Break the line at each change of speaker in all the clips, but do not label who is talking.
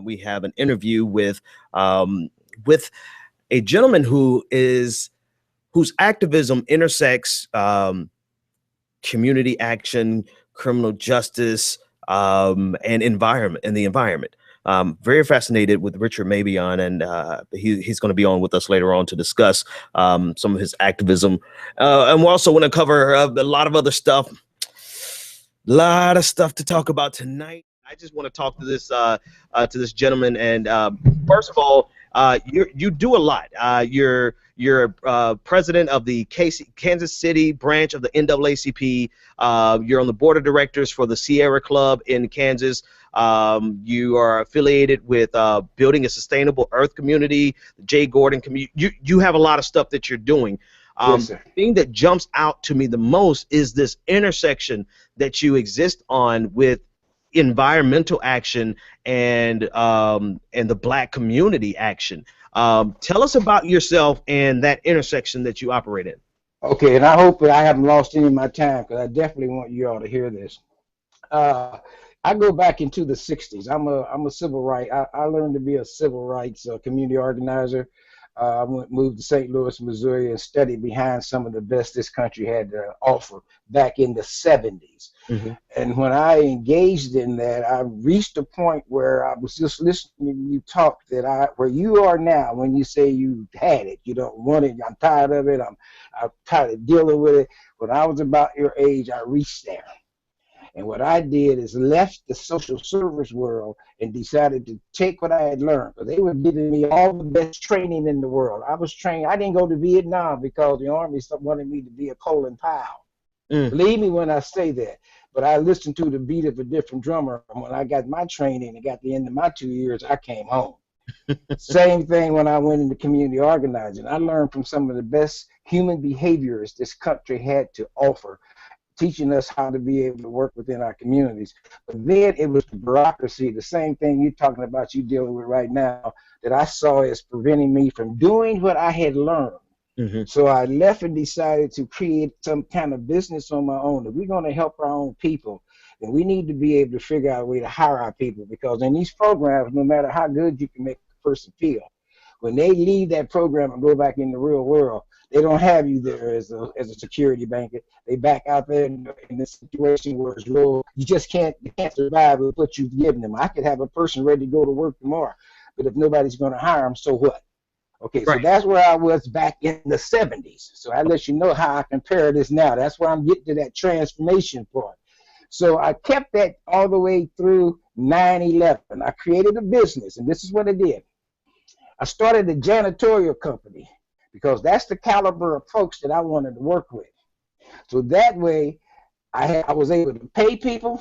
We have an interview with a gentleman whose activism intersects community action, criminal justice, and the environment. Very fascinated with Richard Mabion, and he's going to be on with us later on to discuss some of his activism. And we also want to cover a lot of other stuff. A lot of stuff to talk about tonight. I just want to talk to this gentleman, and first of all, you do a lot. You're president of the Kansas City branch of the NAACP. You're on the board of directors for the Sierra Club in Kansas. You are affiliated with Building a Sustainable Earth Community, the Jay Gordon community. You have a lot of stuff that you're doing.
Yes, sir.
The thing that jumps out to me the most is this intersection that you exist on with environmental action and the Black community action. Tell us about yourself and that intersection that you operate in.
Okay, and I hope that I haven't lost any of my time, because I definitely want you all to hear this. I go back into the 60s. I'm a civil rights. I learned to be a civil rights community organizer. I moved to St. Louis, Missouri, and studied behind some of the best this country had to offer back in the 70s.
Mm-hmm.
And when I engaged in that, I reached a point where I was just listening to you talk where you are now, when you say you had it, you don't want it, I'm tired of it, I'm tired of dealing with it. When I was about your age, I reached there. And what I did is left the social service world and decided to take what I had learned. Because they were giving me all the best training in the world. I was trained. I didn't go to Vietnam because the Army wanted me to be a Colin Powell. Believe me when I say that. But I listened to the beat of a different drummer. And when I got my training and got the end of my 2 years, I came home. Same thing when I went into community organizing. I learned from some of the best human behaviors this country had to offer, teaching us how to be able to work within our communities. But then it was the bureaucracy, the same thing you're talking about, you dealing with right now, that I saw as preventing me from doing what I had learned.
Mm-hmm.
So I left and decided to create some kind of business on my own. If we're going to help our own people, then we need to be able to figure out a way to hire our people, because in these programs, no matter how good you can make a person feel, when they leave that program and go back in the real world, they don't have you there as a security blanket. They back out there in this situation where it's real. You can't survive with what you've given them. I could have a person ready to go to work tomorrow, but if nobody's going to hire them, so what? Okay,
right.
So that's where I was back in the 70s. So I let you know how I compare this now. That's where I'm getting to that transformation part. So I kept that all the way through 9/11. I created a business, and this is what I did. I started a janitorial company, because that's the caliber of folks that I wanted to work with. So that way, I was able to pay people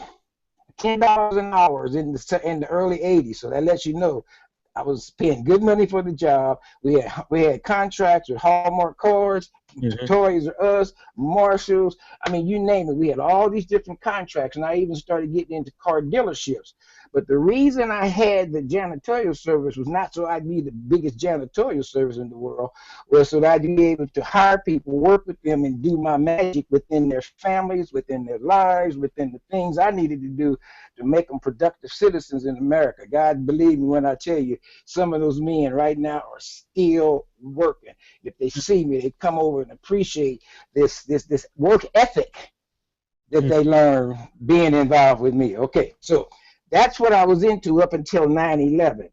$10 an hour in the early 80s. So that lets you know I was paying good money for the job. We had contracts with Hallmark Cards,
Mm-hmm.
Toys R Us, Marshalls. I mean, you name it. We had all these different contracts, and I even started getting into car dealerships. But the reason I had the janitorial service was not so I'd be the biggest janitorial service in the world, was so that I'd be able to hire people, work with them, and do my magic within their families, within their lives, within the things I needed to do to make them productive citizens in America. God, believe me when I tell you, some of those men right now are still working. If they see me, they come over and appreciate this work ethic that they learn being involved with me. Okay, so that's what I was into up until 9/11.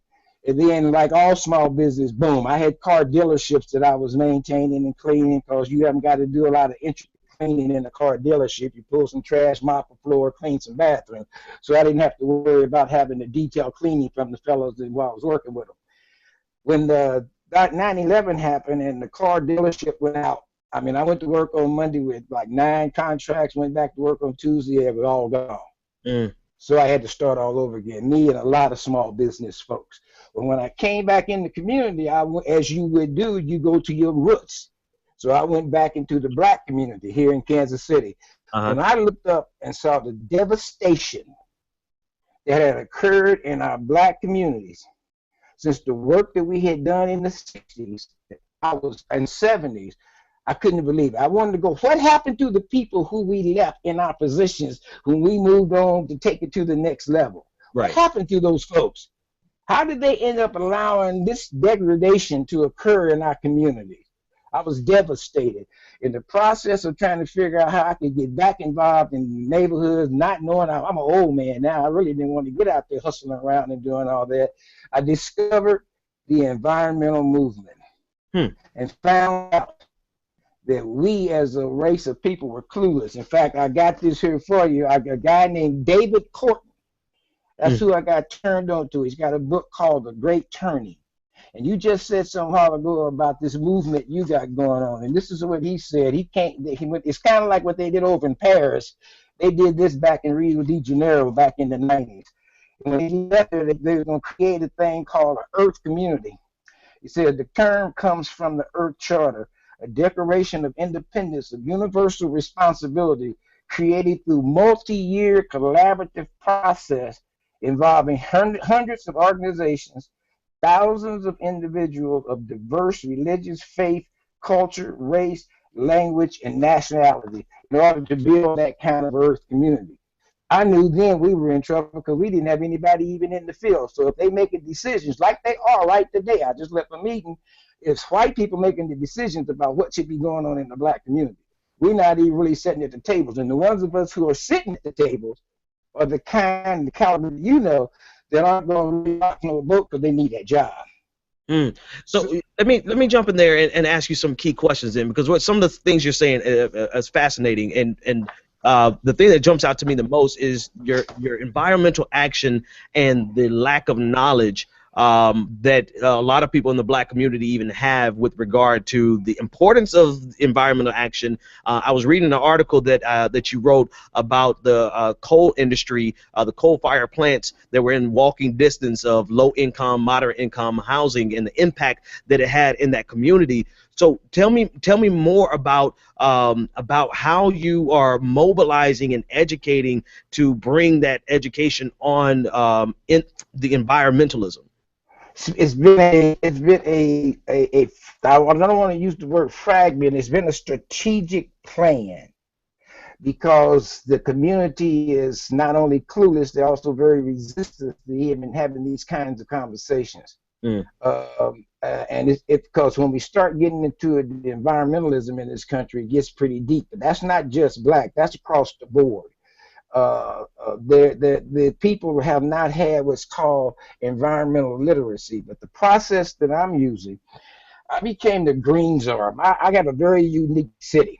And then, like all small business, boom, I had car dealerships that I was maintaining and cleaning, because you haven't got to do a lot of intricate cleaning in a car dealership. You pull some trash, mop a floor, clean some bathrooms. So I didn't have to worry about having the detail cleaning from the fellows while I was working with them. When the 9/11 happened and the car dealership went out, I mean, I went to work on Monday with like 9 contracts, went back to work on Tuesday, it was all gone. So I had to start all over again, me and a lot of small business folks. But when I came back in the community, as you would do, you go to your roots. So I went back into the Black community here in Kansas City.
Uh-huh.
And I looked up and saw the devastation that had occurred in our Black communities since the work that we had done in the 60s, and 70s. I couldn't believe it. I wanted to go, what happened to the people who we left in our positions when we moved on to take it to the next level?
Right.
What happened to those folks? How did they end up allowing this degradation to occur in our communities? I was devastated in the process of trying to figure out how I could get back involved in neighborhoods, not knowing I'm an old man now. I really didn't want to get out there hustling around and doing all that. I discovered the environmental movement and found out that we as a race of people were clueless. In fact, I got this here for you. I got a guy named David Courtney. That's who I got turned on to. He's got a book called The Great Turning. And you just said some while ago about this movement you got going on. And this is what he said. It's kind of like what they did over in Paris. They did this back in Rio de Janeiro back in the 90s. And when he left there, they were going to create a thing called an Earth Community. He said the term comes from the Earth Charter, a declaration of independence, of universal responsibility created through multi-year collaborative process involving hundreds of organizations, thousands of individuals of diverse religious faith, culture, race, language, and nationality in order to build that kind of Earth community. I knew then we were in trouble because we didn't have anybody even in the field. So if they making decisions like they are right today, I just left a meeting, it's white people making the decisions about what should be going on in the black community. We're not even really sitting at the tables. And the ones of us who are sitting at the tables are the kind, the caliber that aren't going to rock no boat because they need that job.
So let me jump in there and ask you some key questions then, because what some of the things you're saying is fascinating, and the thing that jumps out to me the most is your environmental action and the lack of knowledge that a lot of people in the black community even have with regard to the importance of environmental action. I was reading an article that you wrote about the coal industry, the coal-fired plants that were in walking distance of low-income, moderate-income housing, and the impact that it had in that community. So tell me more about how you are mobilizing and educating to bring that education on in the environmentalism.
It's been a I don't want to use the word fragment. It's been a strategic plan because the community is not only clueless, they're also very resistant to even having these kinds of conversations. And it's because when we start getting into the environmentalism in this country, it gets pretty deep. But that's not just black; that's across the board. The people have not had what's called environmental literacy. But the process that I'm using, I became the green czar. I got a very unique city.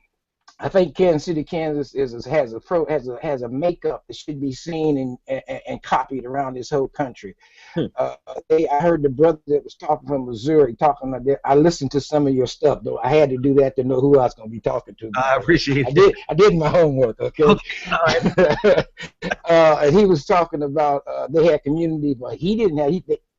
I think Kansas City, Kansas has a makeup that should be seen and copied around this whole country. I heard the brother that was talking from Missouri talking like that. I listened to some of your stuff, though. I had to do that to know who I was going to be talking to.
I appreciate it.
I did my homework, okay? All right. And he was talking about they had community, but he didn't have.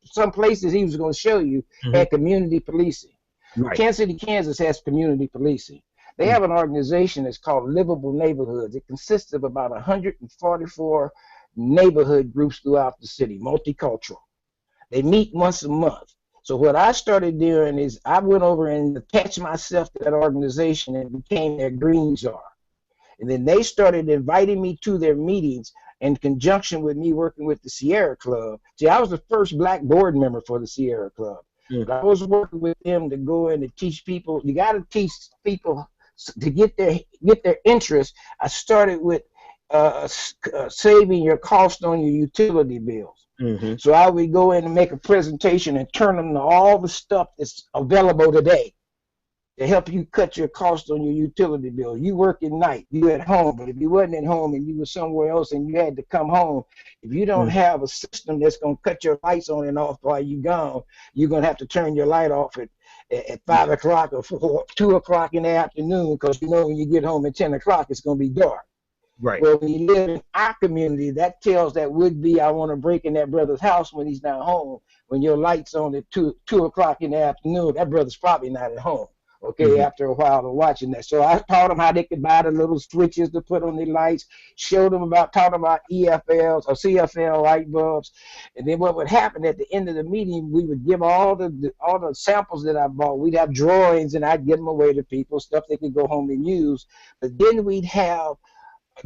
Some places he was going to show you had community policing. Right. Kansas City, Kansas has community policing. They have an organization that's called Livable Neighborhoods. It consists of about 144 neighborhood groups throughout the city, multicultural. They meet once a month. So what I started doing is I went over and attached myself to that organization and became their green czar. And then they started inviting me to their meetings in conjunction with me working with the Sierra Club. See, I was the first black board member for the Sierra Club. But I was working with them to go in and teach people. You got to teach people to get their interest. I started with saving your cost on your utility bills. So I would go in and make a presentation and turn them to all the stuff that's available today to help you cut your cost on your utility bill. You work at night, you at home, but if you wasn't at home and you were somewhere else and you had to come home, if you don't have a system that's going to cut your lights on and off while you're gone, you're going to have to turn your light off at 5 o'clock or 2 o'clock in the afternoon, because you know when you get home at 10 o'clock, it's going to be dark.
Right.
Well, when you live in our community, that tells that would-be I want to break in that brother's house when he's not home. When your light's on at 2 o'clock in the afternoon, that brother's probably not at home. Okay, after a while of watching that. So I taught them how they could buy the little switches to put on their lights, taught them about EFLs or CFL light bulbs. And then what would happen at the end of the meeting, we would give all the samples that I bought. We'd have drawings and I'd give them away to people, stuff they could go home and use. But then we'd have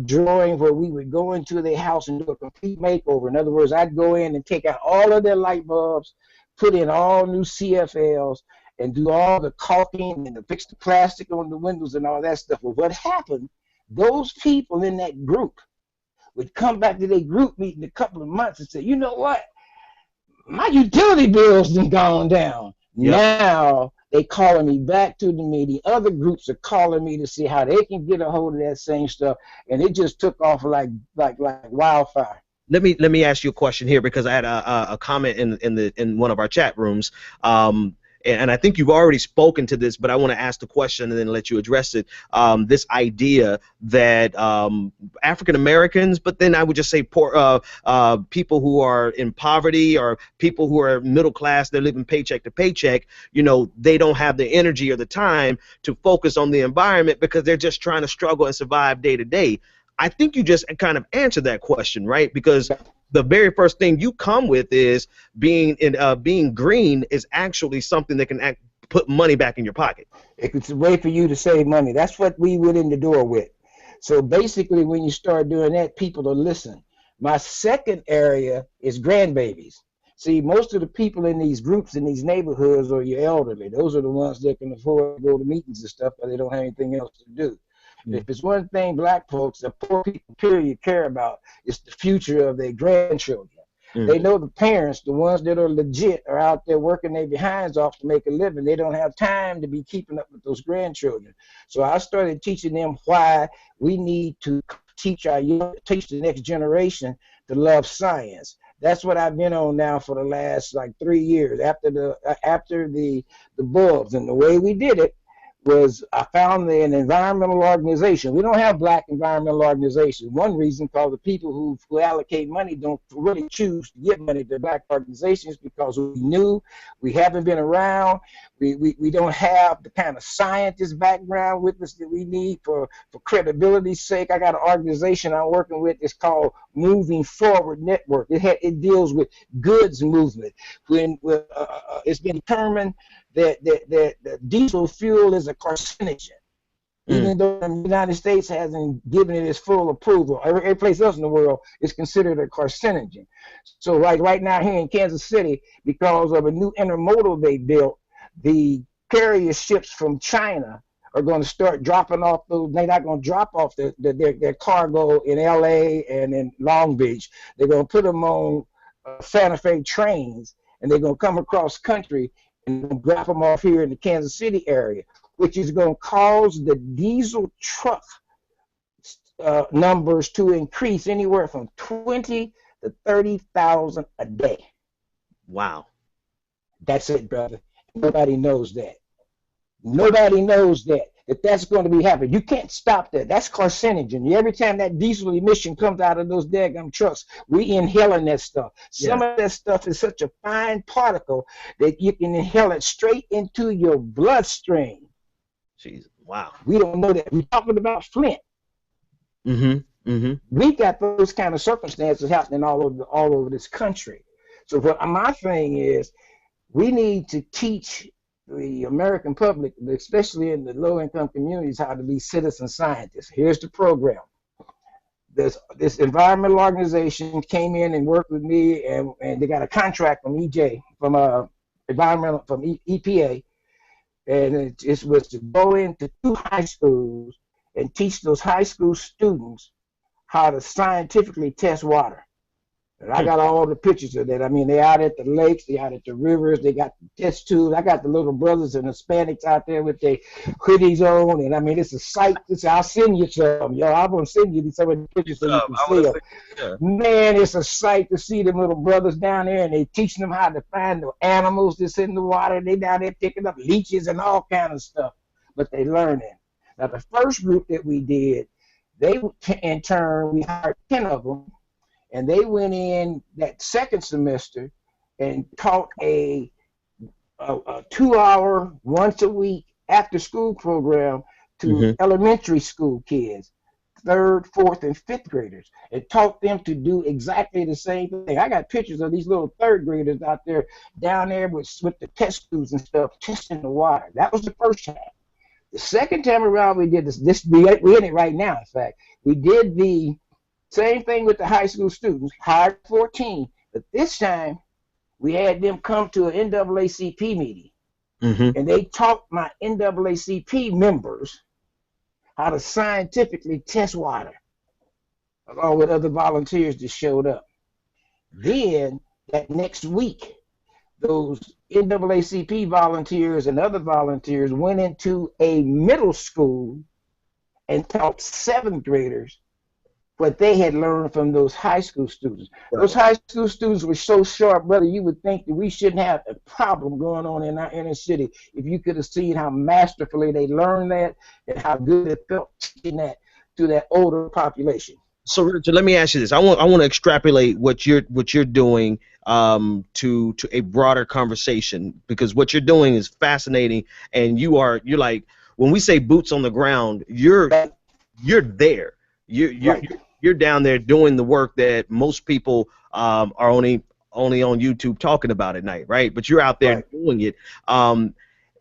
drawing where we would go into their house and do a complete makeover. In other words, I'd go in and take out all of their light bulbs, put in all new CFLs, and do all the caulking and fix the plastic on the windows and all that stuff. But what happened, those people in that group would come back to their group meeting a couple of months and say, you know what? My utility bills done gone down. Yep. Now they calling me back to the meeting. Other groups are calling me to see how they can get a hold of that same stuff, and it just took off like wildfire.
Let me ask you a question here, because I had a comment in one of our chat rooms. And I think you've already spoken to this, but I want to ask the question and then let you address it. This idea that African Americans, but then I would just say poor people who are in poverty, or people who are middle class, they're living paycheck to paycheck, you know, they don't have the energy or the time to focus on the environment because they're just trying to struggle and survive day to day. I think you just kind of answered that question, right? Because the very first thing you come with is being green is actually something that can put money back in your pocket.
It's a way for you to save money. That's what we went in the door with. So basically, when you start doing that, people will listen. My second area is grandbabies. See, most of the people in these groups in these neighborhoods are your elderly. Those are the ones that can afford to go to meetings and stuff, but they don't have anything else to do. If it's one thing black folks, the poor people, period, care about, it's the future of their grandchildren. They know the parents, the ones that are legit, are out there working their behinds off to make a living. They don't have time to be keeping up with those grandchildren. So I started teaching them why we need to teach the next generation to love science. That's what I've been on now for the last like 3 years after the bulbs. And the way we did it was I found an environmental organization. We don't have black environmental organizations. One reason, because the people who allocate money don't really choose to give money to black organizations, because we knew we haven't been around. We don't have the kind of scientist background with us that we need for credibility's sake. I got an organization I'm working with. It's called Moving Forward Network. It deals with goods movement. It's been determined that diesel fuel is a carcinogen, even though the United States hasn't given it its full approval. Every place else in the world is considered a carcinogen. So right now here in Kansas City, because of a new intermodal they built, the carrier ships from China are going to start dropping off those. They're not going to drop off their cargo in LA and in Long Beach. They're going to put them on Santa Fe trains, and they're going to come across country and drop them off here in the Kansas City area, which is going to cause the diesel truck numbers to increase anywhere from 20 to 30,000 a day.
Wow.
That's it, brother. Nobody knows that. Nobody knows that's going to be happening. You can't stop that. That's carcinogen. Every time that diesel emission comes out of those daggum trucks, we inhaling that stuff. Some of that stuff is such a fine particle that you can inhale it straight into your bloodstream.
Jeez, wow.
We don't know that. We're talking about Flint. We got those kind of circumstances happening all over this country. So what my thing is, we need to teach the American public, especially in the low-income communities, how to be citizen scientists. Here's the program. This environmental organization came in and worked with me, and they got a contract from EPA, and it was to go into 2 high schools and teach those high school students how to scientifically test water. And I got all the pictures of that. I mean, they out at the lakes, they out at the rivers, they got the test tubes. I got the little brothers and Hispanics out there with their hoodies on, and I mean, it's a sight. I'll send you some. Yo, I'm gonna send you some of the pictures so you can see them. Man, it's a sight to see them little brothers down there, and they teaching them how to find the animals that's in the water. They down there picking up leeches and all kind of stuff, but they learning. Now, the first group that we did, in turn, we hired 10 of them. And they went in that second semester and taught a 2-hour, once a week after school program to elementary school kids, 3rd, 4th, and 5th graders, and taught them to do exactly the same thing. I got pictures of these little 3rd graders out there down there with the test tubes and stuff, testing the water. That was the first time. The second time around, we did we're in it right now, in fact. We did the same thing with the high school students, hired 14, but this time we had them come to an NAACP meeting, and they taught my NAACP members how to scientifically test water, along with other volunteers that showed up. Then that next week, those NAACP volunteers and other volunteers went into a middle school and taught seventh graders what they had learned from those high school students. Right. Those high school students were so sharp, brother, you would think that we shouldn't have a problem going on in our inner city if you could have seen how masterfully they learned that and how good it felt teaching that to that older population.
So Richard, let me ask you this. I want to extrapolate what you're doing to a broader conversation, because what you're doing is fascinating, and you're like, when we say boots on the ground, you're there. You're down there doing the work that most people are only on YouTube talking about at night, right? But you're out there doing it.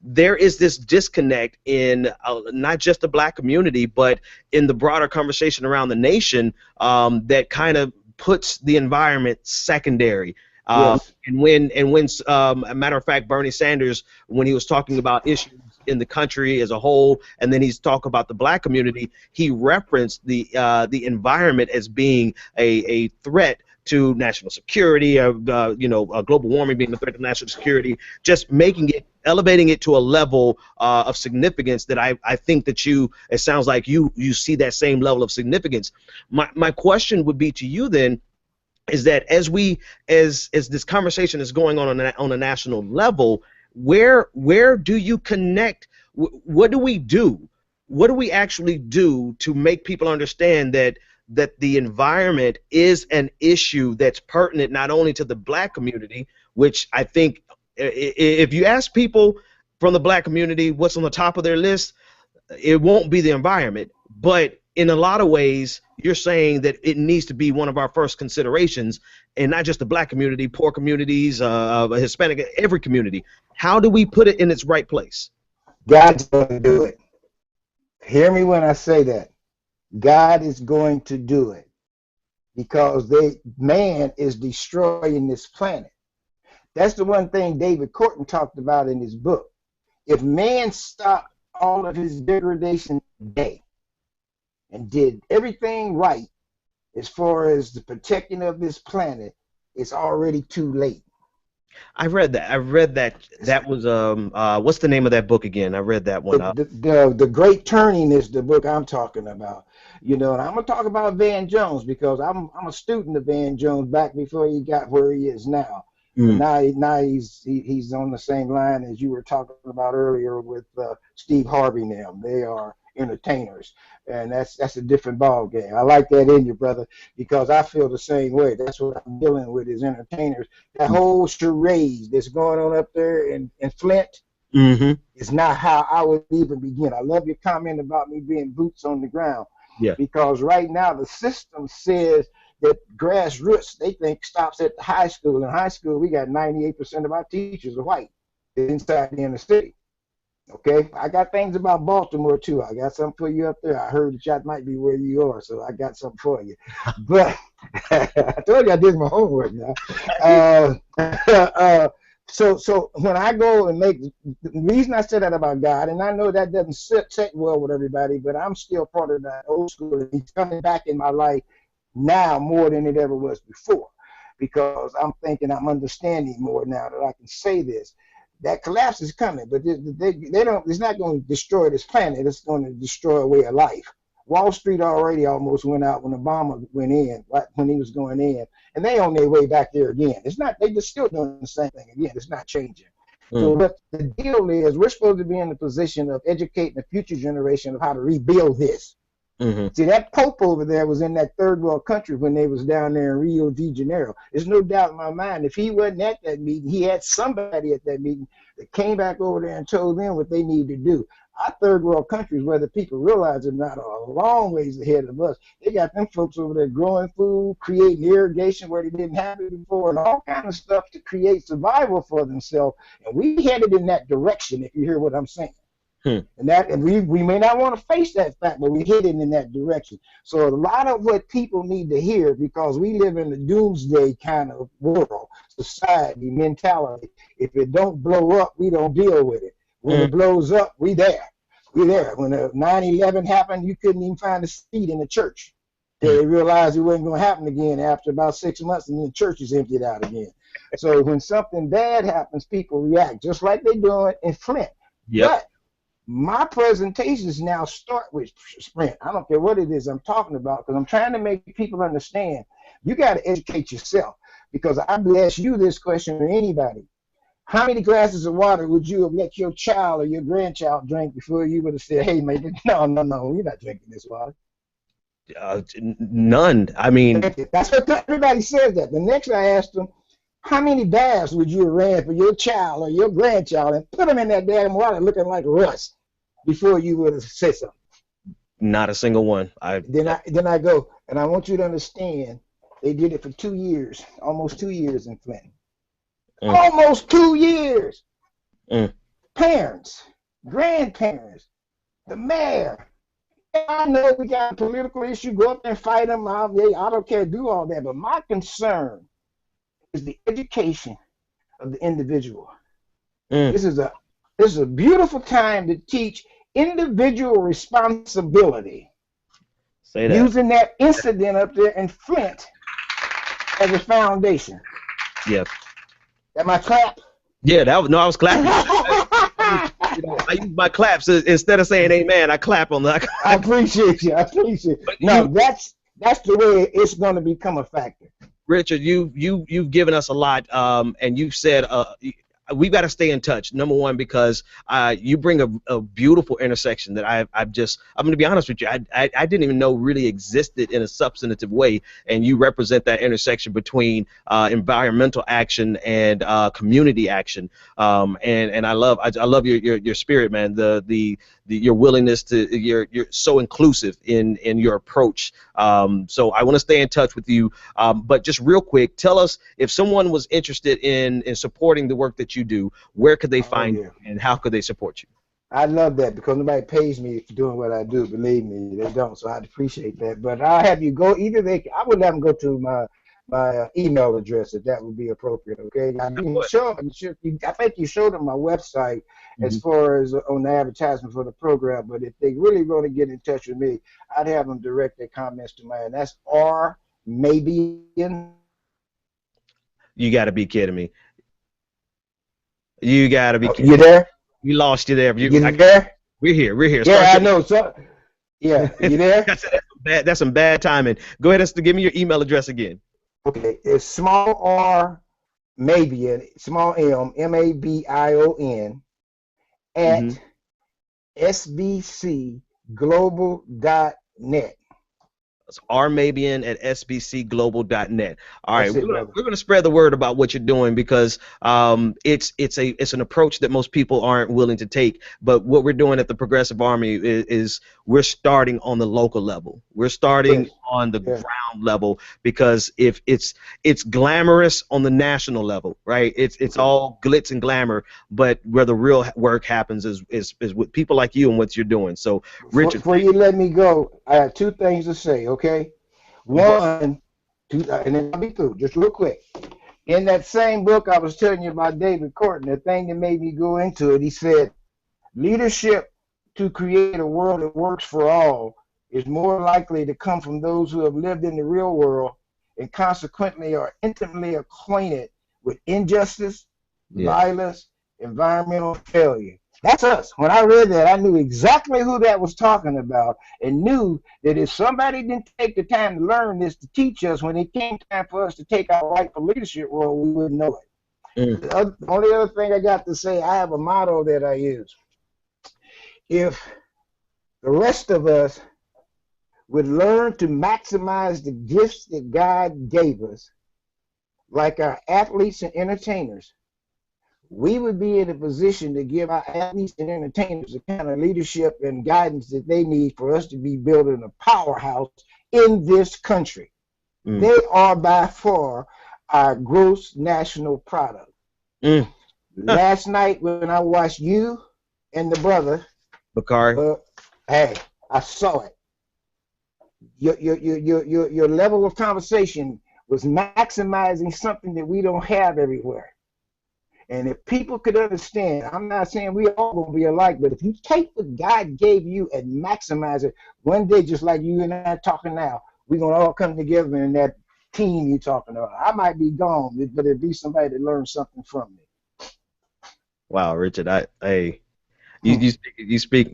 There is this disconnect in not just the black community, but in the broader conversation around the nation, that kind of puts the environment secondary. Yes. And when a matter of fact, Bernie Sanders, when he was talking about issues in the country as a whole, and then he's talking about the black community, he referenced the environment as being a threat to national security, global warming being a threat to national security, just elevating it to a level of significance that I think that it sounds like you see that same level of significance. My question would be to you then, is that as this conversation is going on a national level, where do you connect? What do we do? What do we actually do to make people understand that the environment is an issue that's pertinent not only to the black community, which I think if you ask people from the black community what's on the top of their list, it won't be the environment. But in a lot of ways, you're saying that it needs to be one of our first considerations, and not just the black community, poor communities, Hispanic, every community. How do we put it in its right place?
God's going to do it. Hear me when I say that. God is going to do it, because man is destroying this planet. That's the one thing David Corton talked about in his book. If man stopped all of his degradation today and did everything right as far as the protecting of this planet, it's already too late.
I read that. That was what's the name of that book again? I read that one.
The Great Turning is the book I'm talking about. And I'm gonna talk about Van Jones, because I'm a student of Van Jones back before he got where he is now. Now he's on the same line as you were talking about earlier with Steve Harvey. Now they are entertainers, and that's a different ball game. I like that in you, brother, because I feel the same way. That's what I'm dealing with, is entertainers. That whole charade that's going on up there in Flint is not how I would even begin. I love your comment about me being boots on the ground, because right now the system says that grassroots, they think, stops at the high school. In high school, we got 98% of our teachers are white inside the inner city. Okay, I got things about Baltimore too. I got something for you up there. I heard that might be where you are, so I got something for you. But I told you I did my homework now. So when I go and the reason I said that about God, and I know that doesn't sit well with everybody, but I'm still part of that old school, and he's coming back in my life now more than it ever was before, because I'm understanding more now that I can say this. That collapse is coming, but it's not going to destroy this planet. It's going to destroy a way of life. Wall Street already almost went out when Obama went in, right when he was going in, and they on their way back there again. It's not, they just still doing the same thing again. It's not changing. So what the deal is, we're supposed to be in the position of educating the future generation of how to rebuild this. See, that Pope over there was in that third world country when they was down there in Rio de Janeiro. There's no doubt in my mind, if he wasn't at that meeting, he had somebody at that meeting that came back over there and told them what they need to do. Our third world countries, whether people realize it or not, are a long ways ahead of us. They got them folks over there growing food, creating irrigation where they didn't have it before, and all kind of stuff to create survival for themselves. And we headed in that direction, if you hear what I'm saying.
Hmm.
And we may not want to face that fact, but we're heading in that direction. So a lot of what people need to hear, because we live in a doomsday kind of world, society, mentality. If it don't blow up, we don't deal with it. When it blows up, we there. We there. When 9/11 happened, you couldn't even find a seat in the church. They realized it wasn't going to happen again after about 6 months, and then the church is emptied out again. So when something bad happens, people react just like they're doing in Flint.
Yep.
But my presentations now start with Sprint. I don't care what it is I'm talking about, because I'm trying to make people understand you got to educate yourself. Because I would ask you this question, or anybody: how many glasses of water would you have let your child or your grandchild drink before you would have said, "Hey, maybe no, we're not drinking this water"?
None. I mean,
that's what everybody says. That the next I asked them, how many baths would you have ran for your child or your grandchild and put them in that damn water looking like rust before you would have said something?
Not a single one.
Then I go, and I want you to understand, they did it for 2 years, almost 2 years in Flint. Almost 2 years. Parents, grandparents, the mayor. I know we got a political issue, go up there and fight them. I don't care, do all that. But my concern is the education of the individual. This is a beautiful time to teach individual responsibility.
Say that.
Using that incident up there in Flint as a foundation.
Yeah.
That my clap?
Yeah, I was clapping. I use my claps instead of saying amen. I clap on that.
I appreciate you. No, that's the way it's going to become a factor.
Richard, you've given us a lot, and you've said we've got to stay in touch. Number one, because you bring a beautiful intersection that I'm going to be honest with you, I didn't even know really existed in a substantive way, and you represent that intersection between environmental action and community action. And I love your spirit, man. Your willingness to you're so inclusive in your approach. So I want to stay in touch with you. But just real quick, tell us, if someone was interested in supporting the work that you do, where could they find you, and how could they support you?
I love that, because nobody pays me for doing what I do. Believe me, they don't. So I'd appreciate that. But I'll have you go. I would have them go to my email address, if that would be appropriate. Okay. I think you showed them my website as far as on the advertisement for the program. But if they really want to get in touch with me, I'd have them direct their comments to mine. That's R Mabion.
You got to be kidding me. You got to be kidding
me. You there?
We lost you there.
You there?
We're here.
Yeah, I know. So, yeah, you there?
That's some bad timing. Go ahead and give me your email address again.
Okay, it's small R Mabion, small M, Mabion, at sbcglobal.net.
It's rmabion at sbcglobal.net. All right, we're going to spread the word about what you're doing, because it's an approach that most people aren't willing to take. But what we're doing at the Progressive Army is we're starting on the local level. We're starting on the ground level, because if it's glamorous on the national level, right? It's all glitz and glamour, but where the real work happens is with people like you and what you're doing. So, Richard,
before you let me go, I have two things to say. Okay, one, two, and then I'll be through. Just real quick. In that same book I was telling you about David Corton, the thing that made me go into it, he said, leadership to create a world that works for all is more likely to come from those who have lived in the real world and consequently are intimately acquainted with injustice, violence, environmental failure. That's us. When I read that, I knew exactly who that was talking about, and knew that if somebody didn't take the time to learn this, to teach us, when it came time for us to take our rightful leadership role, we wouldn't know it. The only other thing I got to say, I have a motto that I use. If the rest of us would learn to maximize the gifts that God gave us, like our athletes and entertainers, we would be in a position to give our athletes and entertainers the kind of leadership and guidance that they need for us to be building a powerhouse in this country. They are by far our gross national product. Last night when I watched you and the brother
Bakari.
Hey, I saw it. Your level of conversation was maximizing something that we don't have everywhere. And if people could understand, I'm not saying we all gonna be alike, but if you take what God gave you and maximize it, one day, just like you and I are talking now, we're gonna all come together in that team you're talking about. I might be gone, but it'd be somebody that learned something from me.
Wow, Richard, you speak,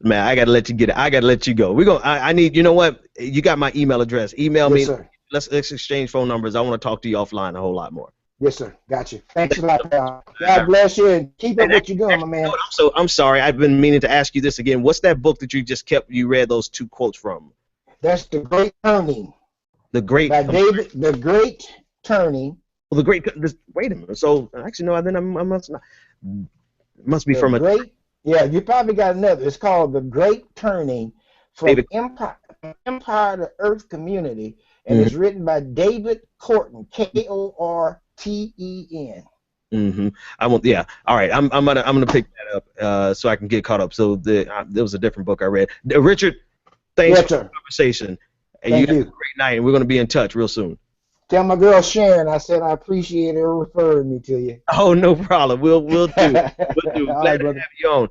man. I gotta let you get it. I gotta let you go. I need. You know what? You got my email address. Email
Yes,
me.
sir.
Let's exchange phone numbers. I want to talk to you offline a whole lot more.
Yes, sir. Got you. Thanks a lot, pal. God bless you and keep up what you're doing, my man.
I'm sorry. I've been meaning to ask you this again. What's that book that you read those 2 quotes from?
That's The Great Turning.
The Great
By David. The Great Turning.
Well, wait a minute. So actually, no. Then I must not. Must be from
Yeah, you probably got another. It's called The Great Turning from
David.
Empire to Earth Community, and it's written by David Korten, Korten.
Yeah. All right. I'm gonna pick that up so I can get caught up. So there was a different book I read. Richard, thanks for the conversation. And
Thank you.
Have a great night, and we're gonna be in touch real soon.
Tell my girl Sharon I said I appreciate her referring me to you.
Oh, no problem. We'll do. We'll do. Glad to have you on.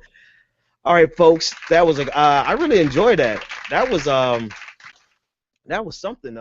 All right, folks. That was I really enjoyed that. That was something.